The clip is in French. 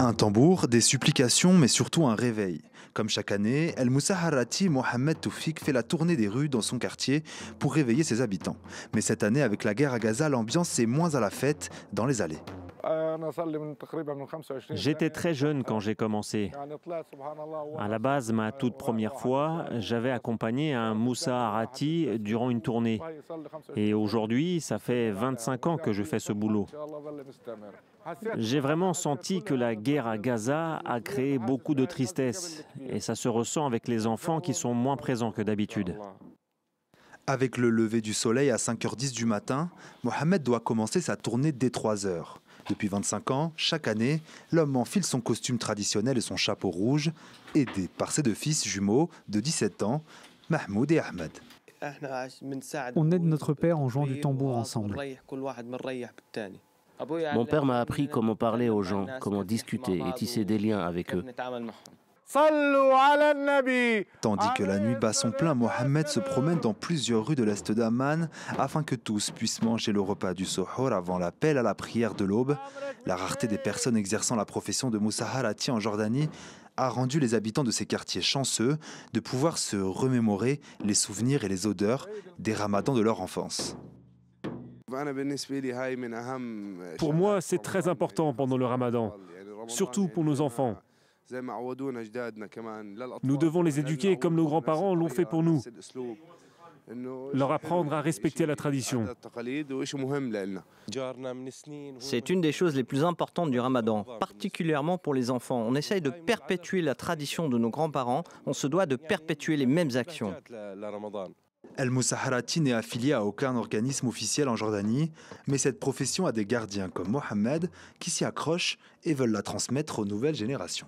Un tambour, des supplications, mais surtout un réveil. Comme chaque année, El Moussaharati Mohamed Toufik fait la tournée des rues dans son quartier pour réveiller ses habitants. Mais cette année, avec la guerre à Gaza, l'ambiance est moins à la fête dans les allées. J'étais très jeune quand j'ai commencé. À la base, ma toute première fois, j'avais accompagné un Moussa Harati durant une tournée. Et aujourd'hui, ça fait 25 ans que je fais ce boulot. J'ai vraiment senti que la guerre à Gaza a créé beaucoup de tristesse. Et ça se ressent avec les enfants qui sont moins présents que d'habitude. Avec le lever du soleil à 5h10 du matin, Mohamed doit commencer sa tournée dès 3h. Depuis 25 ans, chaque année, l'homme enfile son costume traditionnel et son chapeau rouge, aidé par ses deux fils jumeaux de 17 ans, Mahmoud et Ahmed. On aide notre père en jouant du tambour ensemble. Mon père m'a appris comment parler aux gens, comment discuter et tisser des liens avec eux. Tandis que la nuit bat son plein, Mohamed se promène dans plusieurs rues de l'est d'Amman afin que tous puissent manger le repas du Suhour avant l'appel à la prière de l'aube. La rareté des personnes exerçant la profession de Moussaharati en Jordanie a rendu les habitants de ces quartiers chanceux de pouvoir se remémorer les souvenirs et les odeurs des ramadans de leur enfance. Pour moi, c'est très important pendant le ramadan, surtout pour nos enfants. Nous devons les éduquer comme nos grands-parents l'ont fait pour nous. Leur apprendre à respecter la tradition. C'est une des choses les plus importantes du Ramadan, particulièrement pour les enfants. On essaye de perpétuer la tradition de nos grands-parents, on se doit de perpétuer les mêmes actions. El Moussaharati n'est affilié à aucun organisme officiel en Jordanie, mais cette profession a des gardiens comme Mohamed qui s'y accrochent et veulent la transmettre aux nouvelles générations.